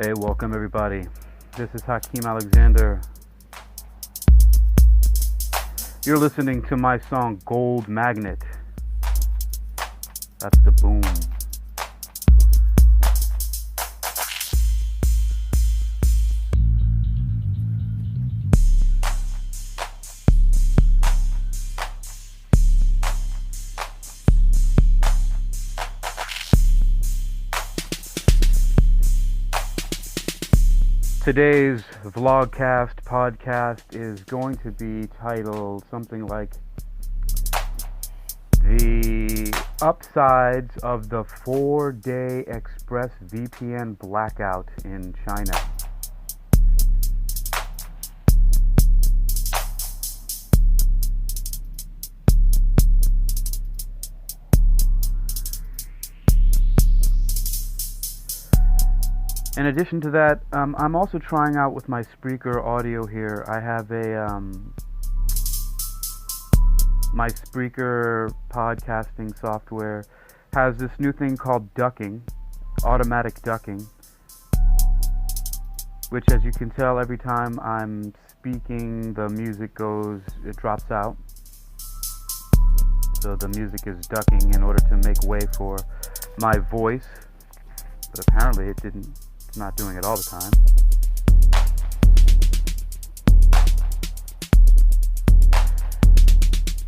Hey, welcome everybody. This is Hakeem Alexander. You're listening to my song Gold Magnet. That's the boom. Today's vlogcast podcast is going to be titled something like The UpSides of the 4-Day Express VPN Blackout in China. In addition to that, I'm also trying out with my Spreaker audio here. I have my Spreaker podcasting software has this new thing called ducking, automatic ducking, which, as you can tell, every time I'm speaking, the music it drops out. So the music is ducking in order to make way for my voice, but apparently it's not doing it all the time.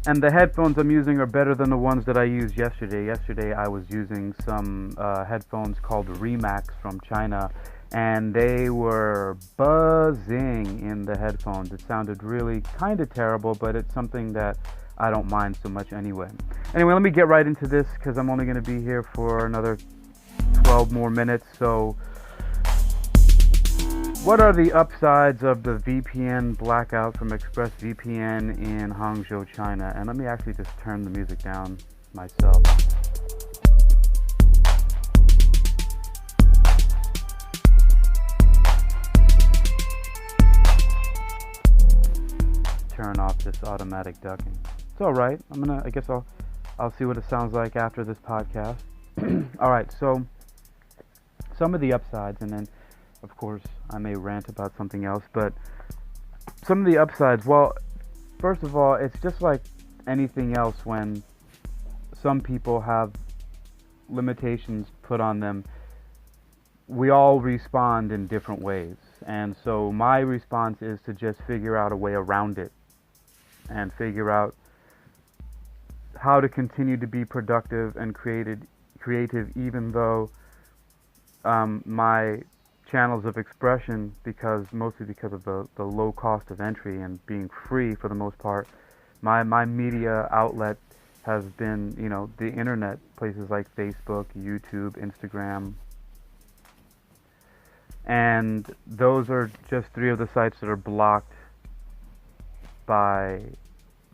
And the headphones I'm using are better than the ones that I used yesterday. Yesterday I was using some headphones called Remax from China, and they were buzzing in the headphones. It sounded really kind of terrible, but it's something that I don't mind so much anyway. Anyway, let me get right into this because I'm only going to be here for another 12 more minutes. So what are the upsides of the VPN blackout from ExpressVPN in Hangzhou, China? And let me actually just turn the music down myself. Turn off this automatic ducking. It's all right. I guess I'll see what it sounds like after this podcast. All right. So some of the upsides, and then of course I may rant about something else, but some of the upsides, well, first of all, it's just like anything else when some people have limitations put on them. We all respond in different ways, and so my response is to just figure out a way around it and figure out how to continue to be productive and creative, even though my channels of expression, mostly because of the low cost of entry and being free for the most part, my media outlet has been, the internet, places like Facebook, YouTube, Instagram, and those are just 3 of the sites that are blocked by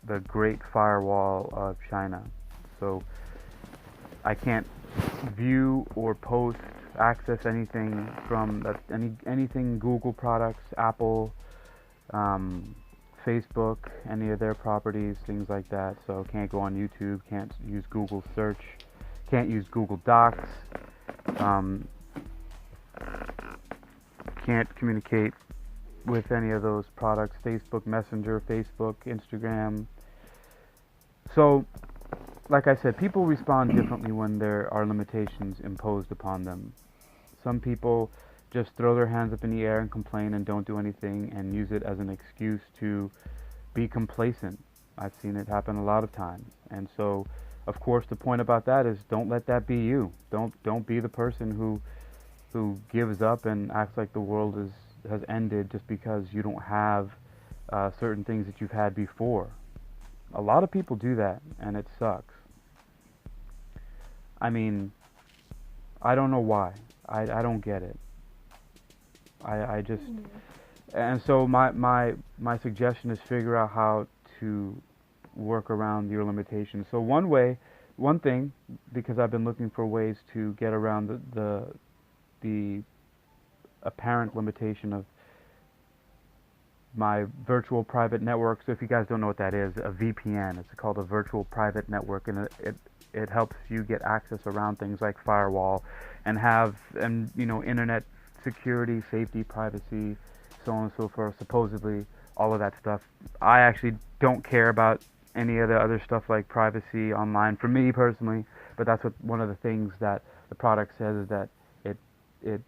the Great Firewall of China. So I can't view or access anything from anything Google products, Apple, Facebook, any of their properties, things like that. So can't go on YouTube, can't use Google search, can't use Google Docs, can't communicate with any of those products, Facebook Messenger, Facebook, Instagram. So like I said, people respond differently when there are limitations imposed upon them. Some people just throw their hands up in the air and complain and don't do anything and use it as an excuse to be complacent. I've seen it happen a lot of times. And so, of course, the point about that is don't let that be you. Don't be the person who gives up and acts like the world has ended just because you don't have certain things that you've had before. A lot of people do that, and it sucks. I mean, I don't know why. I don't get it. I just... And so my suggestion is figure out how to work around your limitations. So one thing, because I've been looking for ways to get around the apparent limitation of my virtual private network. So if you guys don't know what that is, a VPN, it's called a virtual private network, and it helps you get access around things like firewall and internet security, safety, privacy, so on and so forth, supposedly, all of that stuff. I actually don't care about any of the other stuff like privacy online for me personally, but that's what one of the things that the product says is that it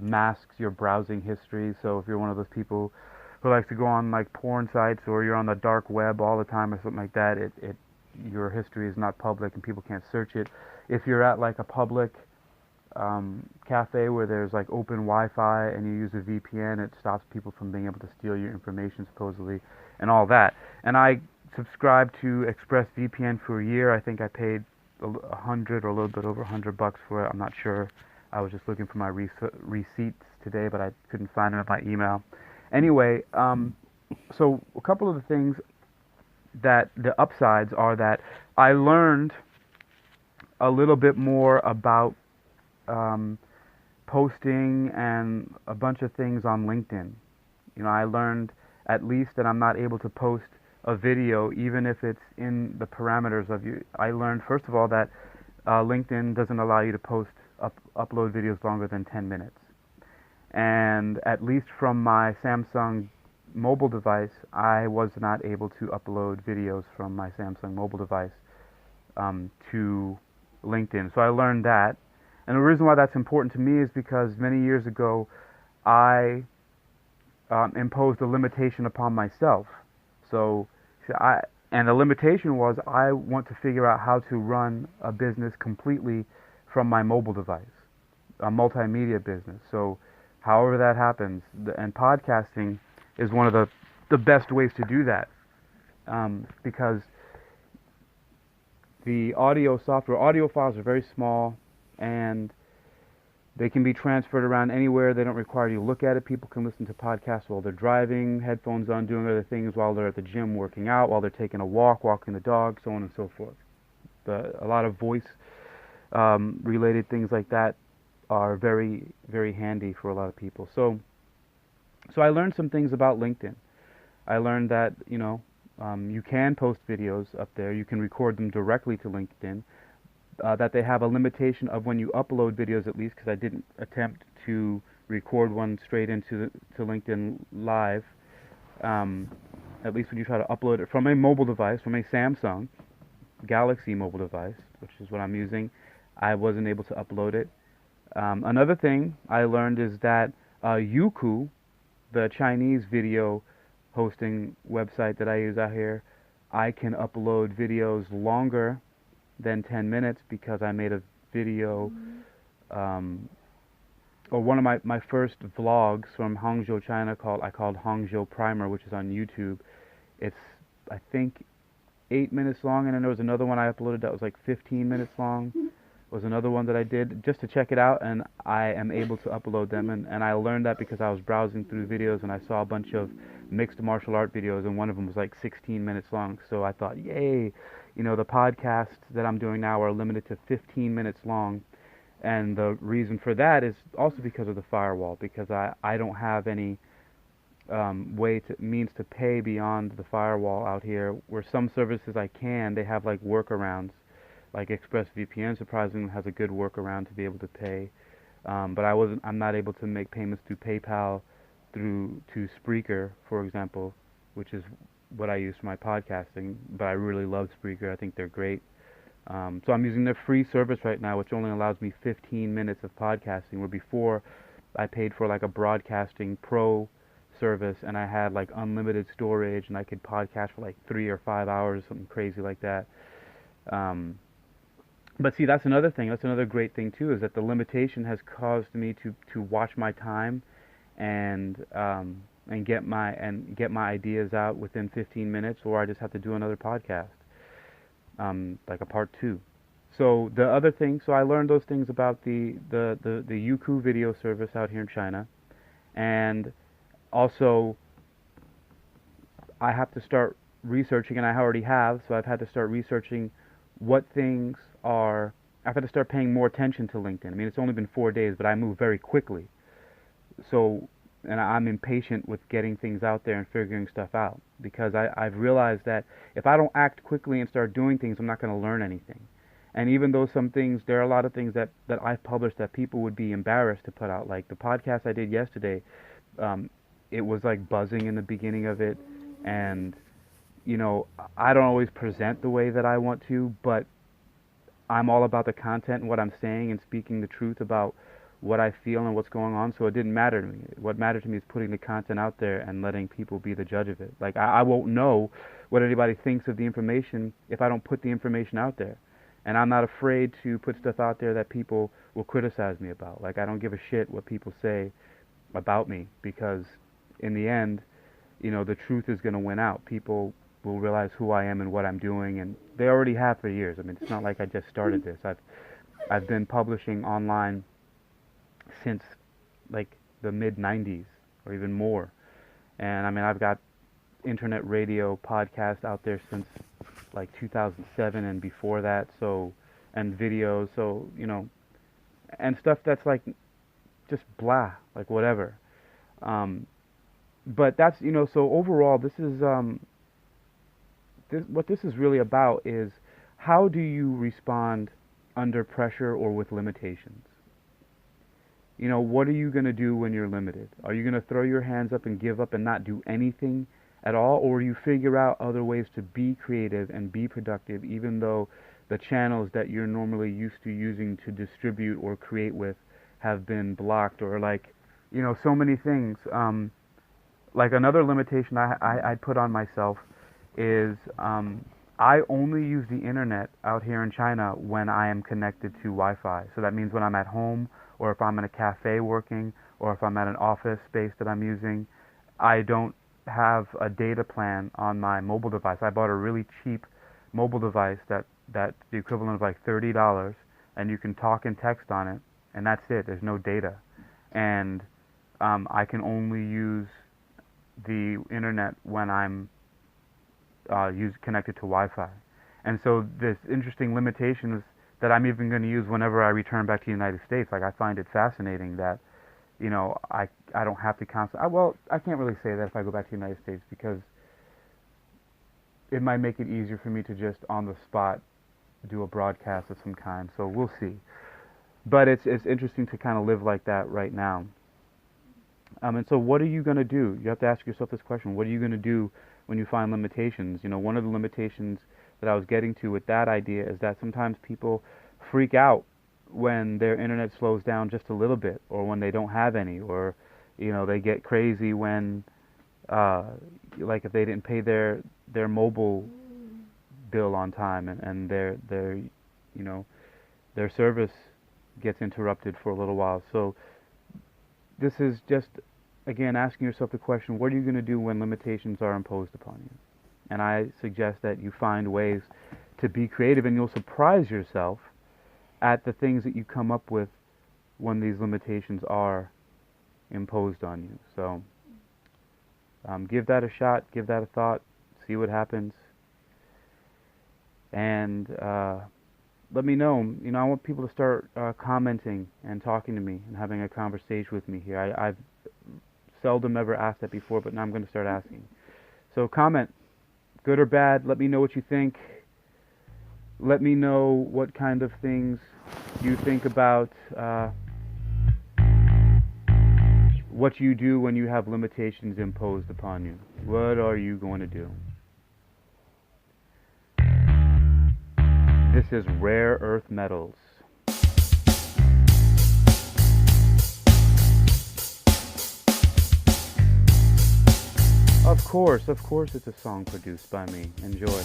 masks your browsing history. So if you're one of those people who likes to go on like porn sites or you're on the dark web all the time or something like that, your history is not public and people can't search it. If you're at like a public cafe where there's like open Wi-Fi and you use a VPN, it stops people from being able to steal your information supposedly and all that. And I subscribed to ExpressVPN for a year. I think I paid $100 or a little bit over $100 for it. I'm not sure. I was just looking for my receipts today, but I couldn't find them in my email. Anyway, so a couple of the things that the upsides are that I learned a little bit more about posting and a bunch of things on LinkedIn. You know, I learned at least that I'm not able to post a video even if it's in the parameters of you. I learned first of all that LinkedIn doesn't allow you to upload videos longer than 10 minutes. And at least from my Samsung mobile device, I was not able to upload videos from my Samsung mobile device to LinkedIn. So I learned that. And the reason why that's important to me is because many years ago, I imposed a limitation upon myself. And the limitation was I want to figure out how to run a business completely from my mobile device, a multimedia business. So however that happens, and podcasting is one of the best ways to do that, because the audio files are very small, and they can be transferred around anywhere. They don't require you to look at it. People can listen to podcasts while they're driving, headphones on, doing other things while they're at the gym working out, while they're taking a walk, walking the dog, so on and so forth. A lot of voice related things like that are very, very handy for a lot of people. So I learned some things about LinkedIn. I learned that, you can post videos up there. You can record them directly to LinkedIn. That they have a limitation of when you upload videos, at least, because I didn't attempt to record one straight into LinkedIn Live. At least when you try to upload it from a mobile device, from a Samsung Galaxy mobile device, which is what I'm using, I wasn't able to upload it. Another thing I learned is that Youku, the Chinese video hosting website that I use out here, I can upload videos longer than 10 minutes because I made a video, or one of my first vlogs from Hangzhou, China, I called Hangzhou Primer, which is on YouTube. It's, I think, 8 minutes long, and then there was another one I uploaded that was like 15 minutes long. Was another one that I did just to check it out, and I am able to upload them, and I learned that because I was browsing through videos and I saw a bunch of mixed martial art videos, and one of them was like 16 minutes long. So I thought, yay, the podcasts that I'm doing now are limited to 15 minutes long, and the reason for that is also because of the firewall, because I don't have any means to pay beyond the firewall out here. Where some services they have like workarounds. Like ExpressVPN, surprisingly, has a good workaround to be able to pay, but I'm not able to make payments through PayPal, to Spreaker, for example, which is what I use for my podcasting. But I really love Spreaker. I think they're great. So I'm using their free service right now, which only allows me 15 minutes of podcasting. Where before, I paid for like a Broadcasting Pro service, and I had like unlimited storage, and I could podcast for like 3 or 5 hours, something crazy like that. But see, that's another thing. That's another great thing too, is that the limitation has caused me to watch my time, and get my ideas out within 15 minutes, or I just have to do another podcast, like a part 2. So the other thing, so I learned those things about the Youku video service out here in China, and also I have to start researching, and I already have. So I've had to start researching what things are. I've had to start paying more attention to LinkedIn. I mean, it's only been 4 days, but I move very quickly. So, and I'm impatient with getting things out there and figuring stuff out, because I've realized that if I don't act quickly and start doing things, I'm not going to learn anything. And even though some things, there are a lot of things that I've published that people would be embarrassed to put out. Like the podcast I did yesterday, um, it was like buzzing in the beginning of it, and I don't always present the way that I want to, but I'm all about the content and what I'm saying and speaking the truth about what I feel and what's going on. So it didn't matter to me. What mattered to me is putting the content out there and letting people be the judge of it. Like I won't know what anybody thinks of the information if I don't put the information out there. And I'm not afraid to put stuff out there that people will criticize me about. Like I don't give a shit what people say about me, because in the end, the truth is going to win out. People will realize who I am and what I'm doing, and they already have for years. I mean, it's not like I just started this. I've been publishing online since like the mid 90s or even more. And I mean, I've got internet radio podcast out there since like 2007 and before that, so, and videos, so, and stuff that's like just blah, like whatever. But that's, so overall, this is what this is really about is how do you respond under pressure or with limitations? What are you going to do when you're limited? Are you going to throw your hands up and give up and not do anything at all, or you figure out other ways to be creative and be productive, even though the channels that you're normally used to using to distribute or create with have been blocked, or like, so many things. Like another limitation I put on myself is I only use the internet out here in China when I am connected to Wi-Fi. So that means when I'm at home, or if I'm in a cafe working, or if I'm at an office space that I'm using, I don't have a data plan on my mobile device. I bought a really cheap mobile device that's the equivalent of like $30, and you can talk and text on it, and that's it. There's no data. And I can only use the internet when I'm connected to Wi-Fi. And so this interesting limitation is that I'm even going to use whenever I return back to the United States. Like I find it fascinating that I don't have to constantly. Well, I can't really say that if I go back to the United States, because it might make it easier for me to just on the spot do a broadcast of some kind. So we'll see. But it's interesting to kind of live like that right now. And so what are you going to do? You have to ask yourself this question. What are you going to do when you find limitations? One of the limitations that I was getting to with that idea is that sometimes people freak out when their internet slows down just a little bit, or when they don't have any, or they get crazy when like if they didn't pay their mobile bill on time, and their their service gets interrupted for a little while. So this is just, again, asking yourself the question, what are you going to do when limitations are imposed upon you? And I suggest that you find ways to be creative, and you'll surprise yourself at the things that you come up with when these limitations are imposed on you. So give that a shot, give that a thought, see what happens, and let me know. I want people to start commenting and talking to me and having a conversation with me here. I've seldom ever asked that before, but now I'm going to start asking. So comment, good or bad. Let me know what you think. Let me know what kind of things you think about what you do when you have limitations imposed upon you. What are you going to do? This is Rare Earth Metals. Of course, it's a song produced by me. Enjoy.